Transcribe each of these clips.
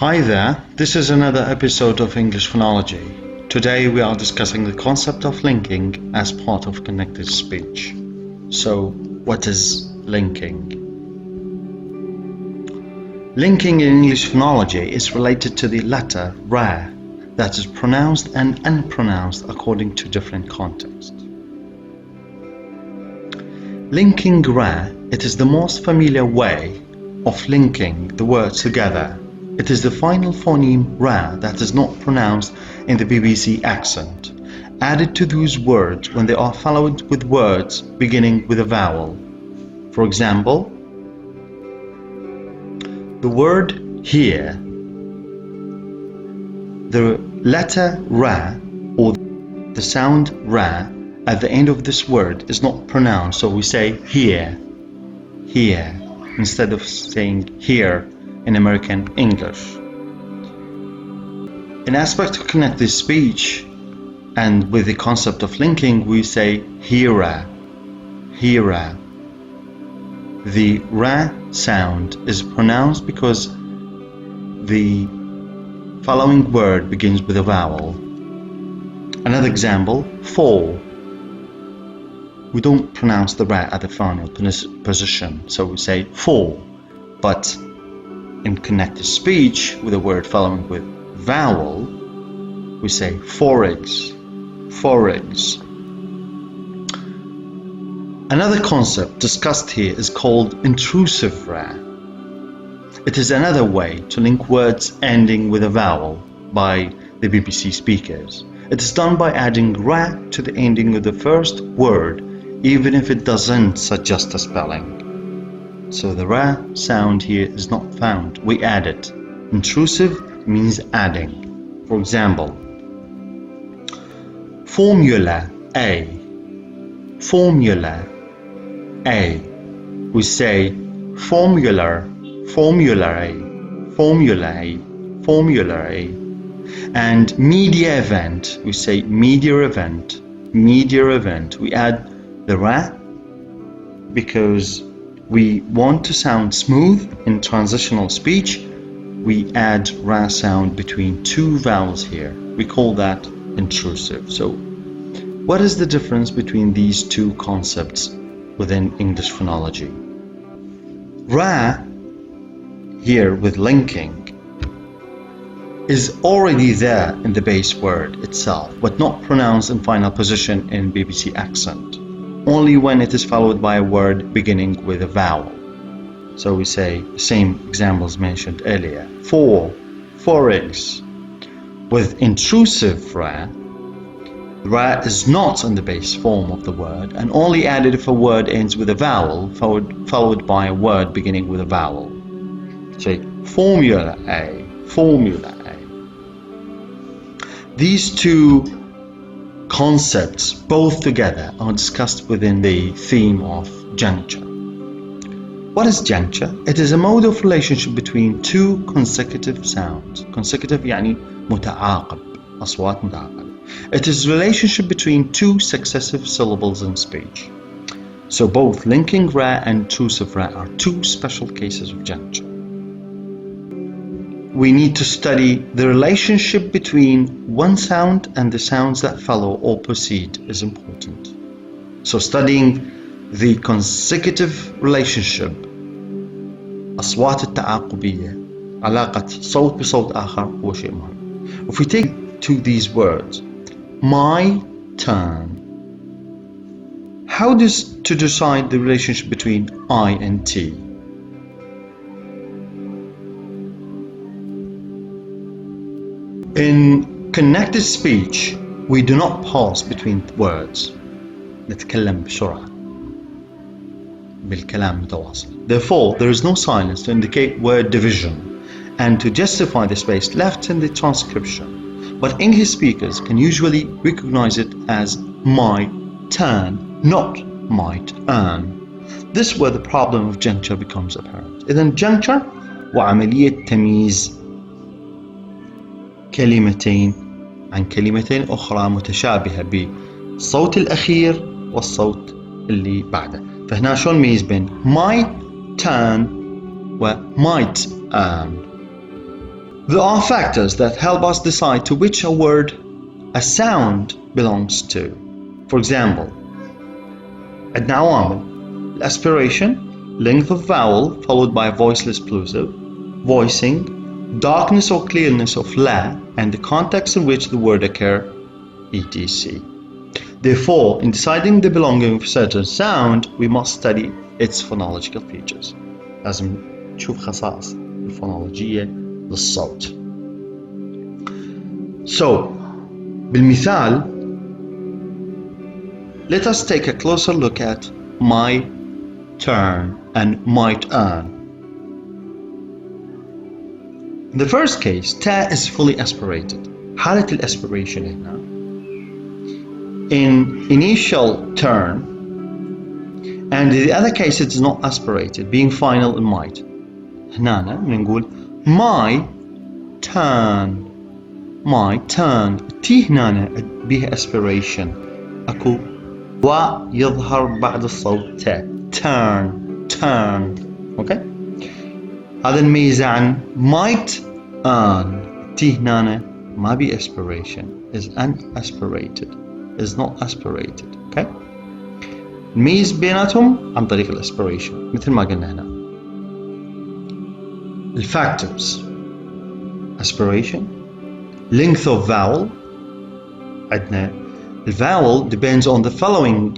Hi there, this is another episode of English Phonology. Today we are discussing the concept of linking as part of connected speech. So, what is linking? Linking in English phonology is related to the letter ra that is pronounced and unpronounced according to different contexts. Linking ra, it is the most familiar way of linking the words together. It is the final phoneme ra that is not pronounced in the BBC accent, added to those words when they are followed with words beginning with a vowel. For example, the word here, the letter ra or the sound ra at the end of this word is not pronounced, so we say here, here, instead of saying here in American English. In aspect of connected speech and with the concept of linking, we say heara, heara. The ra sound is pronounced because the following word begins with a vowel. Another example, fall. We don't pronounce the ra at the final position, so we say fall. But in connected speech, with a word following with vowel, we say forex, forex. Another concept discussed here is called intrusive ra. It is another way to link words ending with a vowel by the BBC speakers. It is done by adding ra to the ending of the first word, even if it doesn't suggest a spelling. So the ra sound here is not found, we add it. Intrusive means adding. For example, formula A, formula A. We say formula, formula A, formula A, formula A. And media event, we say media event, media event. We add the ra because we want to sound smooth in transitional speech. We add ra sound between two vowels here. We call that intrusive. So what is the difference between these two concepts within English phonology? Ra here with linking is already there in the base word itself, but not pronounced in final position in BBC accent, only when it is followed by a word beginning with a vowel. So we say the same examples mentioned earlier. For, forex. With intrusive ra, ra is not in the base form of the word and only added if a word ends with a vowel followed by a word beginning with a vowel. Say formula A, formula A. These two concepts both together are discussed within the theme of juncture. What is juncture? It is a mode of relationship between two consecutive sounds. Consecutive يعني متعاقب, أصوات متعاقبة. It is a relationship between two successive syllables in speech. So both linking ra and intrusive ra are two special cases of juncture. We need to study the relationship between one sound and the sounds that follow or precede is important. So studying the consecutive relationship, أصوات التعاقبية, علاقة صوت بصوت آخر هو شيء مهم. If we take to these words, my turn, how to decide the relationship between I and T? In connected speech, we do not pause between words. نتكلم بسرعة بالكلام متواصل. Therefore, there is no silence to indicate word division and to justify the space left in the transcription. But English speakers can usually recognize it as my turn, not might earn. This is where the problem of juncture becomes apparent. إذن juncture وعملية تمييز كلمتين عن كلمتين أخرى متشابهة بالصوت الأخير والصوت اللي بعده. فهنا شلون نميز بين my turn و might earn؟ There are factors that help us decide to which a word a sound belongs to. For example, عندنا عوامل aspiration, length of vowel followed by voiceless plosive, voicing, darkness or clearness of la, and the context in which the word occurs, etc. Therefore, in deciding the belonging of a certain sound, we must study its phonological features. لازم نشوف خصائص الفونولوجية للصوت. So, بالمثال, let us take a closer look at my turn and might earn. In the first case, ta is fully aspirated. حالة الأسبريشن هنا. In initial turn, and in the other case it is not aspirated, being final in might. هنا بنقول my turn. My turn. T هنا بها aspiration. أكو ويظهر بعد الصوت تا. Turn. Turn. Okay? هذا نميزه عن might earn. T هنا ما بي aspiration. Is unaspirated. Is not aspirated. Okay? نميز بيناتهم عن طريق الاسبريشن مثل ما قلنا هنا. الفاكتورز aspiration, length of vowel. عندنا the vowel depends on the following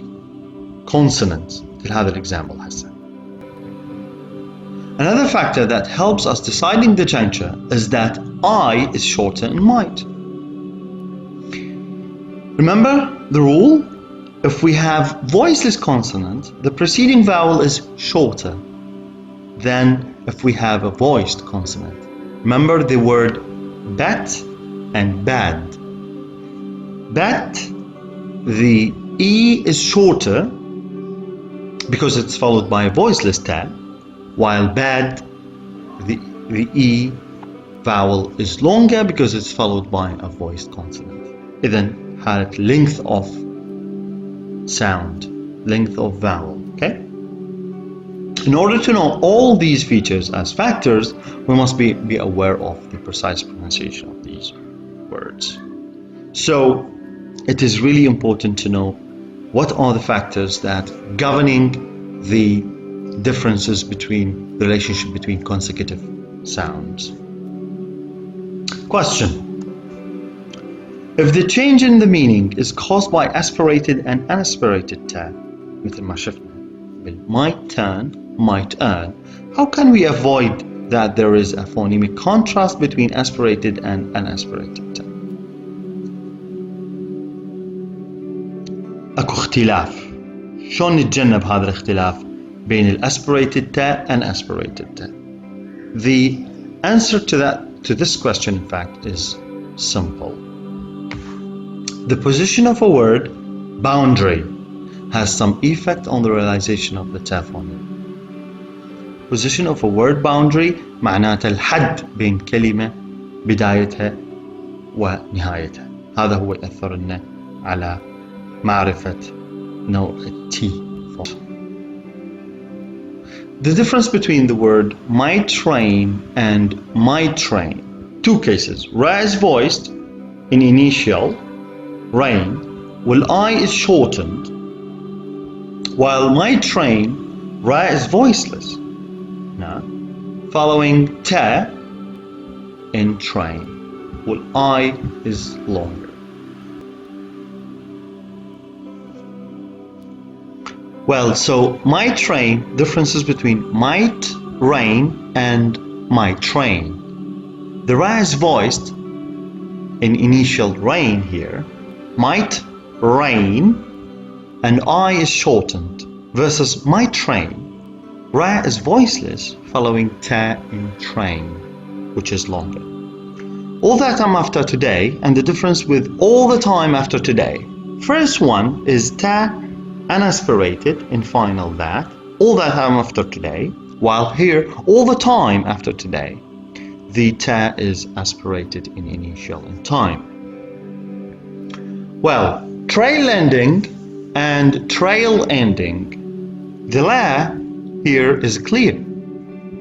consonants. مثل هذا الexample هسه. Another factor that helps us deciding the juncture is that I is shorter in might. Remember the rule? If we have voiceless consonant, the preceding vowel is shorter than if we have a voiced consonant. Remember the word bat and bad. Bat, the E is shorter because it's followed by a voiceless ta, while bad, the E vowel is longer because it's followed by a voiced consonant. Then had length of sound, length of vowel, okay? In order to know all these features as factors, we must be aware of the precise pronunciation of these words. So it is really important to know what are the factors that governing the differences between the relationship between consecutive sounds. Question. If the change in the meaning is caused by aspirated and unaspirated ta, مثل ما شفنا might turn, might earn, how can we avoid that there is a phonemic contrast between aspirated and unaspirated ta? أكو اختلاف. شلون نتجنب هذا الاختلاف بين الأسبريتد تا and unaspirated ta? The answer to this question, in fact, is simple. The position of a word, boundary, has some effect on the realization of the ta phoneme. Position of a word boundary معناته الحد بين كلمة بدايتها ونهايتها. هذا هو يأثر لنا على معرفة نوع التي. The difference between the word my train and my train. Two cases. Ra is voiced in initial rain, while I is shortened, while my train, Ra is voiceless. Now, following ta in train, while I is longer. Well, so my train, differences between might rain and my train. The Ra is voiced in initial rain here, might rain, and I is shortened, versus my train. Ra is voiceless following ta in train, which is longer. All that I'm after today, and the difference with all the time after today. First one is ta unaspirated in final that, all that I'm after today, while here, all the time after today, the ta is aspirated in initial in time. Well, trail ending and trail ending, the la here is clear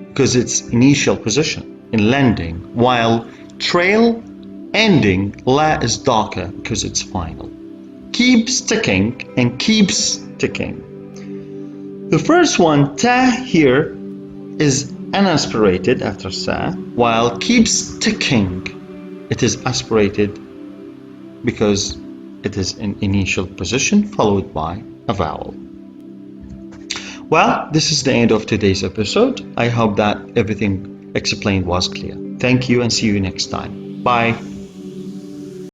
because it's initial position in lending, while trail ending la is darker because it's final. Keeps ticking and keeps ticking. The first one, ta here, is unaspirated after sa, while keeps ticking, it is aspirated because it is in initial position followed by a vowel. Well, this is the end of today's episode. I hope that everything explained was clear. Thank you and see you next time. Bye.